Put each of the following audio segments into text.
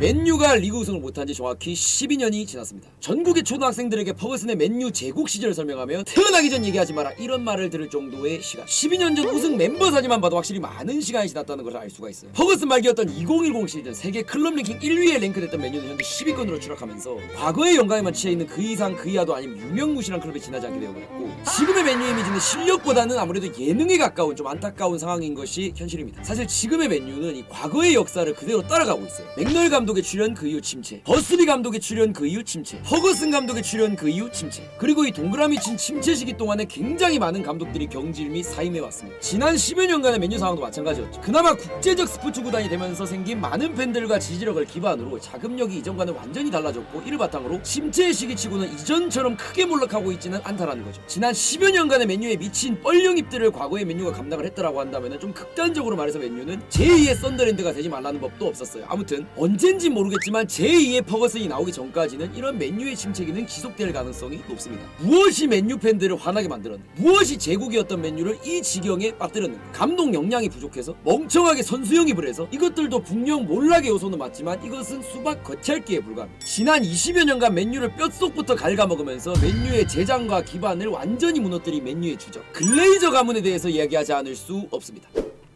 맨유가 리그 우승을 못한 지 정확히 12년이 지났습니다. 전국의 초등학생들에게 퍼거슨의 맨유 제국 시절을 설명하면 태어나기 전 얘기하지 마라 이런 말을 들을 정도의 시간. 12년 전 우승 멤버 사진만 봐도 확실히 많은 시간이 지났다는 것을 알 수가 있어요. 퍼거슨 말기였던 2010 시즌 세계 클럽 랭킹 1위에 랭크됐던 맨유는 현재 10위권으로 추락하면서 과거의 영광에만 치여있는 그 이상 그 이하도 아닌 유명무실한 클럽에 지나지 않게 되어버렸고, 지금의 맨유의 이미지는 실력보다는 아무래도 예능에 가까운 좀 안타까운 상황인 것이 현실입니다. 사실 지금의 맨유는 이 과거의 역사를 그대로 따라가고 있어요. 맥널 감독의 출연 그 이후 침체, 버스비 감독의 출연 그 이후 침체, 퍼거슨 감독의 출연 그 이후 침체, 그리고 이 동그라미 친 침체 시기 동안에 굉장히 많은 감독들이 경질 및 사임해왔습니다. 지난 10여 년간의 맨유 상황도 마찬가지였죠. 그나마 국제적 스포츠 구단이 되면서 생긴 많은 팬들과 지지력을 기반으로 자금력이 이전과는 완전히 달라졌고, 이를 바탕으로 침체의 시기치고는 이전처럼 크게 몰락하고 있지는 않다라는 거죠. 지난 10여 년간의 맨유에 미친 뻘령입들을 과거의 맨유가 감당을 했다라고 한다면 좀 극단적으로 말해서 맨유는 제2의 썬더랜드가 되지 말라는 법도 없었어요. 아무튼 언젠진 모르겠지만 제2의 퍼거슨이 나오기 전까지는 이런 맨유의 침체기는 지속될 가능성이 높습니다. 무엇이 맨유 팬들을 화나게 만들었는가? 무엇이 제국이었던 맨유를 이 지경에 빠뜨렸는가? 감독 역량이 부족해서? 멍청하게 선수 영입을 해서? 이것들도 분명 몰락의 요소는 맞지만 이것은 수박 겉핥기에 불과합니다. 지난 20여 년간 맨유를 뼛속부터 갉아먹으면서 맨유의 재장과 기반을 완전히 무너뜨린 맨유의 주적 글레이저 가문에 대해서 이야기하지 않을 수 없습니다.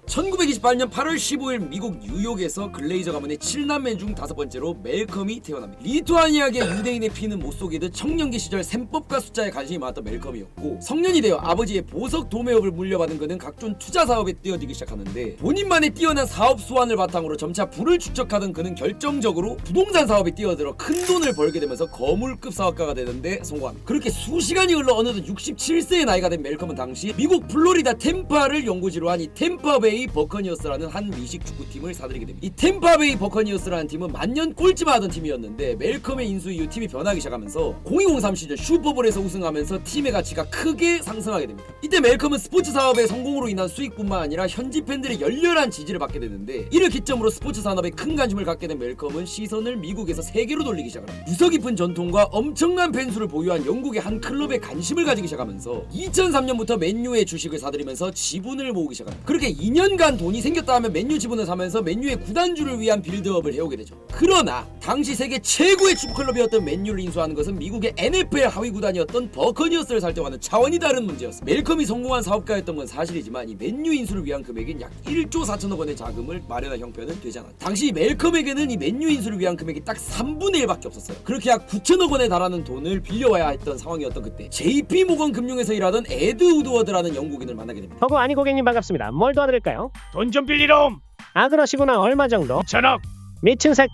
1928년 8월 15일 미국 뉴욕에서 글레이저 가문의 7남매 중 5번째로 멜컴이 태어납니다. 리투아니아계 유대인의 피는 못 속이듯 청년기 시절 셈법과 숫자에 관심이 많았던 멜컴이었고, 성년이 되어 아버지의 보석 도매업을 물려받은 그는 각종 투자 사업에 뛰어들기 시작하는데, 본인만의 뛰어난 사업 수완을 바탕으로 점차 부를 축적하던 그는 결정적으로 부동산 사업에 뛰어들어 큰 돈을 벌게 되면서 거물급 사업가가 되는데 성공합니다. 그렇게 수시간이 흘러 어느덧 67세의 나이가 된 멜컴은 당시 미국 플로리다 템파를 연고지로 한 이 템파베이 버커니어스라는 한 미식 축구팀을 사들이게 됩니다. 이 템파베이 버커니어스라는 팀은 만년 꼴찌만 하던 팀이었는데 멜컴의 인수 이후 팀이 변하기 시작하면서 0203 시즌 슈퍼볼에서 우승하면서 팀의 가치가 크게 상승하게 됩니다. 이때 멜컴은 스포츠 사업의 성공으로 인한 수익뿐만 아니라 현지 팬들의 열렬한 지지를 받게 되는데, 이를 기점으로 스포츠 산업에 큰 관심을 갖게 된 멜컴은 시선을 미국에서 세계로 돌리기 시작합니다. 유서 깊은 전통과 엄청난 팬수를 보유한 영국의 한 클럽에 관심을 가지기 시작하면서 2003년부터 맨유의 주식을 사들이면서 지분을 모으기 시작합니다. 그렇게 2년간 돈이 생겼다 하면 맨유 지분을 사면서 맨유의 구단주를 위한 빌드업을 해오게 되죠. 그러나 당시 세계 최고의 축구클럽이었던 맨유를 인수하는 것은 미국의 NFL 하위 구단이었던 버커니어스를 살 때와는 차원이 다른 문제였습니다. 멜컴이 성공한 사업가였던 건 사실이지만 이 맨유 인수를 위한 금액인 약 1조 4천억 원의 자금을 마련할 형편은 되지 않았다. 당시 멜컴에게는 이 맨유 인수를 위한 금액이 딱 3분의 1밖에 없었어요. 그렇게 약 9천억 원에 달하는 돈을 빌려와야 했던 상황이었던 그때 JP 모건 금융에서 일하던 에드 우드워드라는 영국인을 만나게 됩니다. 허구 아니 고객님 반갑습니다. 뭘 도와드릴까요? 돈 좀 빌리롬. 아 그러시구나. 얼마 정도? 2천억. 미친 새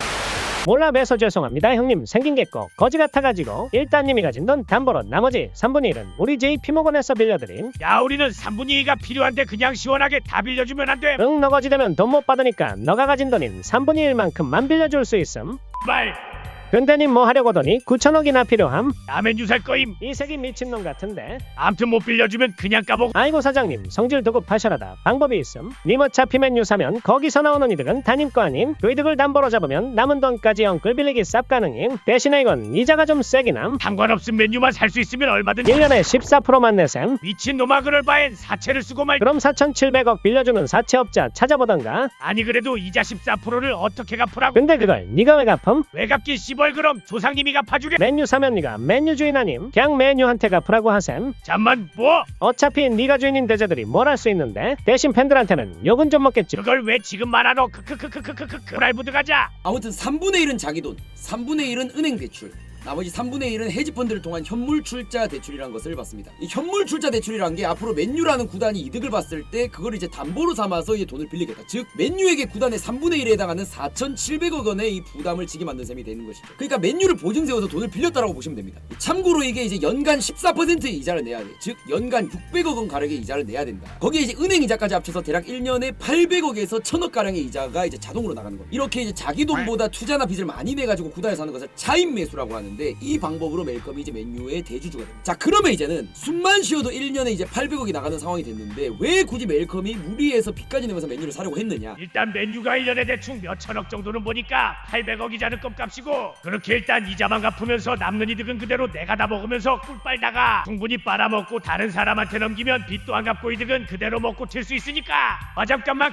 몰라 매서 죄송합니다 형님. 생긴 게 꼭 거지 같아가지고 일단 님이 가진 돈 담보로 나머지 3분의 1은 우리 JP모건에서 빌려드림. 야, 우리는 3분의 2가 필요한데 그냥 시원하게 다 빌려주면 안 돼? 응, 너 거지 되면 돈 못 받으니까 너가 가진 돈인 3분의 1만큼만 빌려줄 수 있음. 말. 근데 님 뭐 하려고 더니 9천억이나 필요함? 라면주 살 거임. 이 새끼 미친놈 같은데. 암튼 못 빌려주면 그냥 까복. 아이고 사장님 성질 두고 파셔라다 방법이 있음. 님 어차피 맨유 사면 거기서 나오는 이득은 다님 거 아님. 그 이득을 담보로 잡으면 남은 돈까지 엉클 빌리기 쌉 가능임. 대신에 이건 이자가 좀 세긴 함. 상관없음. 맨유만 살 수 있으면 얼마든지. 1년에 14%만 내셈. 미친놈아, 그럴 바엔 사채를 쓰고 말. 그럼 4,700억 빌려주는 사채업자 찾아보던가. 아니 그래도 이자 14%를 어떻게 갚으라고. 근데 그걸 니가 왜 갚음? 왜 갚기 씨벌. 그럼 조상님이 갚아주게. 맨유 사면 니가 맨유 주인 아님. 그냥 맨유한테 갚으라고 하셈. 잠만 뭐? 어차피 니가 주인인 대제들이 뭘 할 수 있는데 대신 팬들한테는 욕은 좀 먹겠지. 그걸 왜 지금 말하노? 크크크크크크크. 라이브드 가자. 아무튼 3분의 1은 자기 돈, 3분의 1은 은행 대출, 나머지 3분의 1은 헤지펀드를 통한 현물 출자 대출이라는 것을 봤습니다. 이 현물 출자 대출이라는 게 앞으로 맨유라는 구단이 이득을 봤을 때 그걸 이제 담보로 삼아서 이 돈을 빌리겠다. 즉 맨유에게 구단의 3분의 1에 해당하는 4,700억 원의 이 부담을 지게 만든 셈이 되는 것이죠. 그러니까 맨유를 보증 세워서 돈을 빌렸다라고 보시면 됩니다. 참고로 이게 이제 연간 14%의 이자를 내야 돼. 즉 연간 600억 원 가량의 이자를 내야 된다. 거기에 이제 은행 이자까지 합쳐서 대략 1년에 800억에서 1,000억 가량의 이자가 이제 자동으로 나가는 거예요. 이렇게 이제 자기 돈보다 투자나 빚을 많이 내 가지고 구단에 사는 것을 차입 매수라고 하는 하는데 이 방법으로 멜컴이 이제 맨유의 대주주가 됩니다. 자, 그러면 이제는 숨만 쉬어도 1년에 이제 800억이 나가는 상황이 됐는데 왜 굳이 멜컴이 무리해서 빚까지 내면서 맨유를 사려고 했느냐? 일단 맨유가 1년에 대충 몇 천억 정도는 보니까 800억이자는 껌값이고, 그렇게 일단 이자만 갚으면서 남는 이득은 그대로 내가 다 먹으면서 꿀 빨다가 충분히 빨아먹고 다른 사람한테 넘기면 빚도 안 갚고 이득은 그대로 먹고 튈 수 있으니까. 아 잠깐만,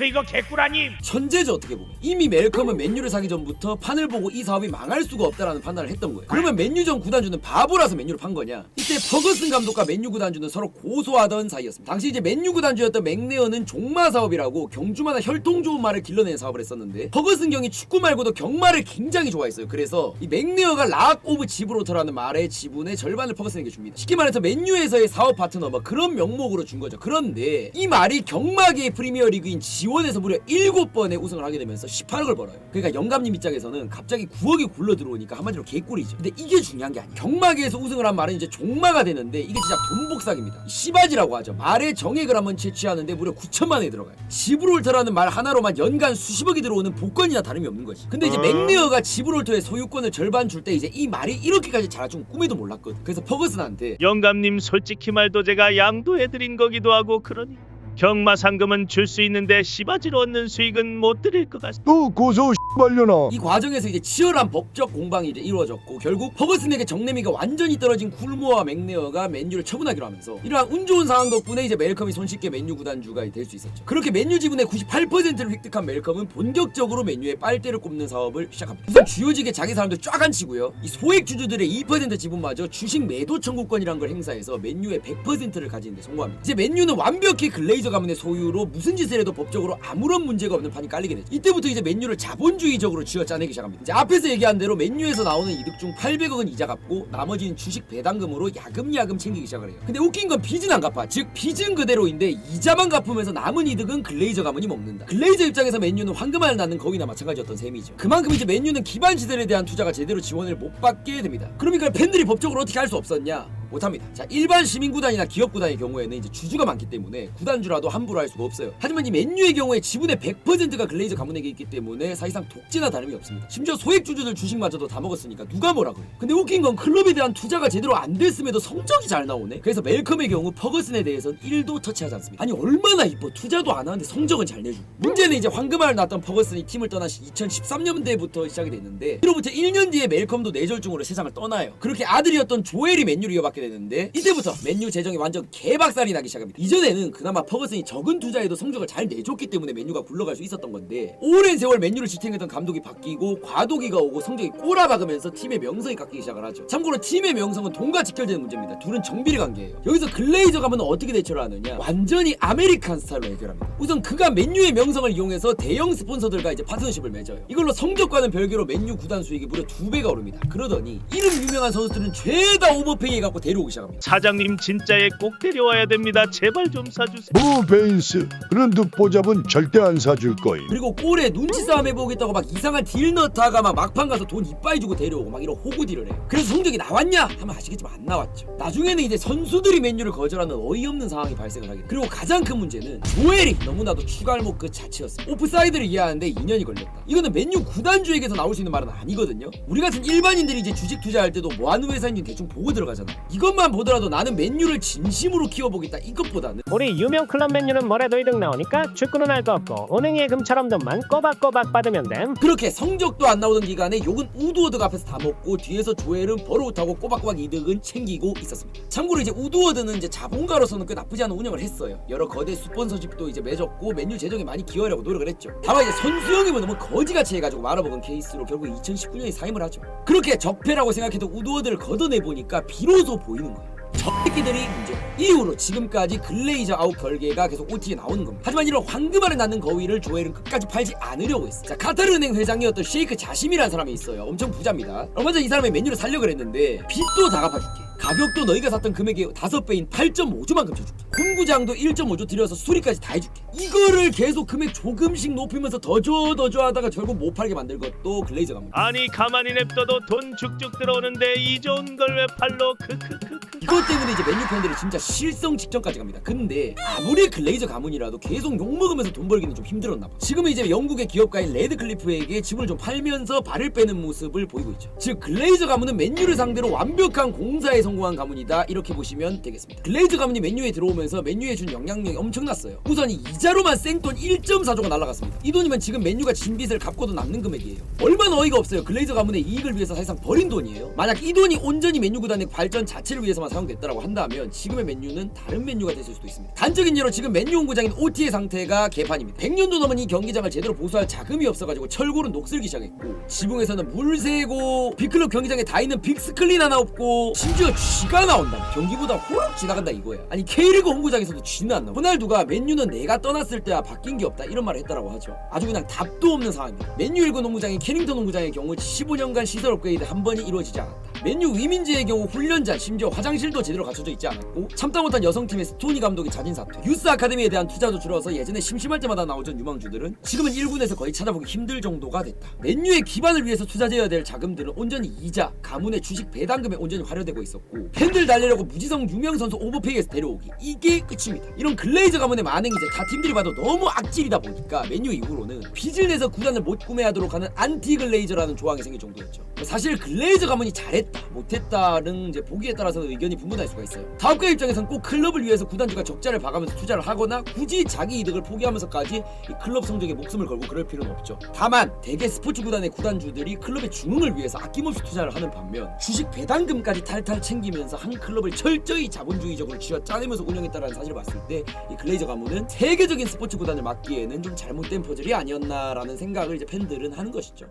이거 개꿀 아님? 천재죠. 어떻게 보면 이미 멜컴은 맨유를 사기 전부터 판을 보고 이 사업이 망할 수가 없다라는 판단을 했던 거예요. 그러면 맨유 전 구단주는 바보라서 맨유를 판 거냐? 이때 퍼거슨 감독과 맨유 구단주는 서로 고소하던 사이였습니다. 당시 이제 맨유 구단주였던 맥네어는 종마 사업이라고 경주마다 혈통 좋은 말을 길러내는 사업을 했었는데, 퍼거슨 경이 축구 말고도 경마를 굉장히 좋아했어요. 그래서 이 맥네어가 락 오브 지브로터라는 말의 지분의 절반을 퍼거슨에게 줍니다. 쉽게 말해서 맨유에서의 사업 파트너 뭐 그런 명목으로 준 거죠. 그런데 이 말이 경마계의 프리미어 리그인 지원에서 무려 7번의 우승을 하게 되면서 18억을 벌어요. 그러니까 영감님 입장에서는 갑자기 9억이 굴러 들어오니까 한마디로 개꿀이죠. 근데 이게 중요한 게 아니에요. 경마계에서 우승을 한 말은 이제 종마가 되는데 이게 진짜 돈복사기입니다. 시바지라고 하죠. 말의 정액을 한번 채취하는데 무려 9천만 원이 들어가요. 지브롤터라는 말 하나로만 연간 수십억이 들어오는 복권이나 다름이 없는 거지. 근데 이제 맥네어가 지브롤터의 소유권을 절반 줄 때 이제 이 말이 이렇게까지 잘할 줄 꿈에도 몰랐거든. 그래서 퍼거슨한테 영감님 솔직히 말도 제가 양도해드린 거기도 하고 그러니 경마 상금은 줄 수 있는데 시바지로 얻는 수익은 못 드릴 것 같습니다. 또 고소 말려나. 이 과정에서 이제 치열한 법적 공방이 이제 이루어졌고, 결국 퍼거슨에게 정내미가 완전히 떨어진 쿨모어와 맥네어가 맨유를 처분하기로 하면서, 이러한 운 좋은 상황 덕분에 이제 멜컴이 손쉽게 맨유 구단주가 될 수 있었죠. 그렇게 맨유 지분의 98%를 획득한 멜컴은 본격적으로 맨유의 빨대를 꼽는 사업을 시작합니다. 우선 주요직에 자기 사람들 쫙 앉히고요, 이 소액 주주들의 2% 지분마저 주식 매도 청구권이란 걸 행사해서 맨유의 100%를 가지는 데 성공합니다. 이제 맨유는 완벽히 글레이저 가문의 소유로 무슨 짓을 해도 법적으로 아무런 문제가 없는 판이 깔리게 되죠. 이때부터 이제 맨유를 자본주의적으로 쥐어짜내기 시작합니다. 이제 앞에서 얘기한 대로 맨유에서 나오는 이득 중 800억은 이자 갚고 나머지는 주식 배당금으로 야금야금 챙기기 시작을 해요. 근데 웃긴 건 빚은 안 갚아. 즉 빚은 그대로인데 이자만 갚으면서 남은 이득은 글레이저 가문이 먹는다. 글레이저 입장에서 맨유는 황금알을 낳는 거위나 마찬가지였던 셈이죠. 그만큼 이제 맨유는 기반 시설에 대한 투자가 제대로 지원을 못 받게 됩니다. 그럼 이걸 팬들이 법적으로 어떻게 할 수 없었냐? 못합니다. 자, 일반 시민구단이나 기업구단의 경우에는 이제 주주가 많기 때문에 구단주라도 함부로 할 수가 없어요. 하지만 이 맨유의 경우에 지분의 100%가 글레이저 가문에게 있기 때문에 사실상 독재나 다름이 없습니다. 심지어 소액 주주들 주식마저도 다 먹었으니까 누가 뭐라 그래요. 근데 웃긴 건 클럽에 대한 투자가 제대로 안 됐음에도 성적이 잘 나오네. 그래서 멜컴의 경우 퍼거슨에 대해서는 1도 터치하지 않습니다. 아니 얼마나 이뻐. 투자도 안 하는데 성적은 잘 내주고. 문제는 이제 황금알을 낳았던 퍼거슨이 팀을 떠난 2013년대부터 시작이 됐는데, 그로부터 1년 뒤에 멜컴도 뇌졸중으로 세상을 떠나요. 그렇게 아들이었던 조엘이 맨유를 이어받게 되는데, 이때부터 맨유 재정이 완전 개박살이 나기 시작합니다. 이전에는 그나마 퍼거슨이 적은 투자에도 성적을 잘 내줬기 때문에 맨유가 굴러갈 수 있었던 건데, 오랜 세월 맨유를 지탱했던 감독이 바뀌고 과도기가 오고 성적이 꼬라박으면서 팀의 명성이 깎이기 시작을 하죠. 참고로 팀의 명성은 돈과 직결되는 문제입니다. 둘은 정비례 관계예요. 여기서 글레이저 가문은 어떻게 대처를 하느냐? 완전히 아메리칸 스타일로 해결합니다. 우선 그가 맨유의 명성을 이용해서 대형 스폰서들과 이제 파트너십을 맺어요. 이걸로 성적과는 별개로 맨유 구단 수익이 무려 2배가 오릅니다. 그러더니 이름 유명한 선수들은 죄다 오버페이 해갖고 데려오기 시작합니다. 사장님 진짜에 꼭 데려와야 됩니다. 제발 좀 사주세요. 뭐 베인스 그런 듣보잡은 절대 안 사줄 거임. 그리고 골에 눈치 싸움 해보겠다고 막 이상한 딜 넣다가 막 막판 가서 돈 이빠이 주고 데려오고 막 이런 호구 딜을 해요. 그래서 성적이 나왔냐? 하면 아시겠지만 안 나왔죠. 나중에는 이제 선수들이 맨유를 거절하는 어이없는 상황이 발생을 하게 돼요. 그리고 가장 큰 문제는 조엘이 너무나도 추갈목 그 자체였어요. 오프사이드를 이해하는데 2년이 걸렸다. 이거는 맨유 구단주에게서 나올 수 있는 말은 아니거든요. 우리 같은 일반인들이 이제 주식 투자할 때도 뭐 하는 회사인지 대충 보고 들어가잖아. 이것만 보더라도 나는 맨유를 진심으로 키워보겠다 이것보다는, 우리 유명 클럽 맨유는 뭐래도 이득 나오니까 축구는 할 거 없고 은행의 금처럼 돈만 꼬박꼬박 받으면 됨. 그렇게 성적도 안 나오던 기간에 욕은 우드워드가 앞에서 다 먹고 뒤에서 조엘은 버릇하고 꼬박꼬박 이득은 챙기고 있었습니다. 참고로 이제 우드워드는 이제 자본가로서는 꽤 나쁘지 않은 운영을 했어요. 여러 거대 스폰서십도 이제 맺었고 맨유 재정에 많이 기여하려고 노력을 했죠. 다만 이제 선수형이면 너무 거지같이 해가지고 말아먹은 케이스로 결국 2019년에 사임을 하죠. 그렇게 적폐라고 생각해도 우드워드를 걷어내보니까 비로소 보이는 거예요. 저 새끼들이 문제. 이후로 지금까지 글레이저 아웃 결계가 계속 OT에 나오는 겁니다. 하지만 이런 황금알을 낳는 거위를 조엘은 끝까지 팔지 않으려고 했어. 자, 카타르은행 회장이었던 셰이크 자심이라는 사람이 있어요. 엄청 부자입니다. 얼마 전 이 사람이 맨유를 살려고 했는데 빚도 다 갚아줄게. 가격도 너희가 샀던 금액의 5배인 8.5조만큼 줘줄게. 군구장도 1.5조 들여서 수리까지 다 해줄게. 이거를 계속 금액 조금씩 높이면서 더 줘 하다가 결국 못 팔게 만들 것도 글레이저 가문. 아니 가만히 냅둬도 돈 쭉쭉 들어오는데 이 좋은 걸 왜 팔로 크크크크. 이것 때문에 이제 맨유 팬들이 진짜 실성 직전까지 갑니다. 근데 아무리 글레이저 가문이라도 계속 욕먹으면서 돈 벌기는 좀 힘들었나 봐. 지금은 이제 영국의 기업가인 레드클리프에게 지분을 좀 팔면서 발을 빼는 모습을 보이고 있죠. 즉 글레이저 가문은 맨유를 상대로 완벽한 공사에 성공한 가문이다, 이렇게 보시면 되겠습니다. 글레이저 가문이 맨유에 들어오면서 맨유에 준 영향력이 엄청났어요. 우선 이 이자로만 생돈 1.4조가 날라갔습니다. 이 돈이면 지금 맨유가 진 빚을 갚고도 남는 금액이에요. 얼마나 어이가 없어요. 글레이저 가문의 이익을 위해서 사실상 버린 돈이에요. 만약 이 돈이 온전히 맨유 구단의 발전 자체를 위해서만 사용됐다라고 한다면 지금의 맨유는 다른 맨유가 됐을 수도 있습니다. 단적인 예로 지금 맨유 홈구장인 OT의 상태가 개판입니다. 100년도 넘은 이 경기장을 제대로 보수할 자금이 없어가지고 철골은 녹슬기 시작했고, 지붕에서는 물 새고, 빅클럽 경기장에 다 있는 빅스크린 하나 없고, 심지어 쥐가 나온다. 경기보다 호록 지나간다 이거야. 아니 K리그 홈구장에서도 쥐는 안 나와. 호날두가 맨유는 내가 떠났을 때와 바뀐 게 없다, 이런 말을 했다라고 하죠. 아주 그냥 답도 없는 상황입니다. 맨유 1군 홈구장인 캐닝턴 홈구장의 경우 15년간 시설 업그레이드 한 번이 이루어지지 않았다. 맨유 위민즈의 경우 훈련장, 심지어 화장실도 제대로 갖춰져 있지 않았고, 참다 못한 여성팀의 스토니 감독이 자진 사퇴, 유스 아카데미에 대한 투자도 줄어서 예전에 심심할 때마다 나오던 유망주들은 지금은 1군에서 거의 찾아보기 힘들 정도가 됐다. 맨유의 기반을 위해서 투자되어야 될 자금들은 온전히 이자, 가문의 주식 배당금에 온전히 활용되고 있었고, 팬들 달래려고 무지성 유명 선수 오버페이에서 데려오기, 이게 끝입니다. 이런 글레이저 가문의 만행이 이제 다 팀들이 봐도 너무 악질이다 보니까 맨유 이후로는 빚을 내서 구단을 못 구매하도록 하는 안티 글레이저라는 조항이 생길 정도였죠. 사실 글레이저 가문이 잘했다 못했다는 이제 보기에 따라서 의견이 분분할 수가 있어요. 다음가 입장에서는 꼭 클럽을 위해서 구단주가 적자를 봐가면서 투자를 하거나 굳이 자기 이득을 포기하면서까지 이 클럽 성적에 목숨을 걸고 그럴 필요는 없죠. 다만 대개 스포츠 구단의 구단주들이 클럽의 중흥을 위해서 아낌없이 투자를 하는 반면 주식 배당금까지 탈탈 챙기면서 한 클럽을 철저히 자본주의적으로 쥐어짜내면서 운영했다는 사실을 봤을 때 이 글레이저 가문은 세계적인 스포츠 구단을 맡기에는 좀 잘못된 퍼즐이 아니었나라는 생각을 이제 팬들은 하는 것이죠.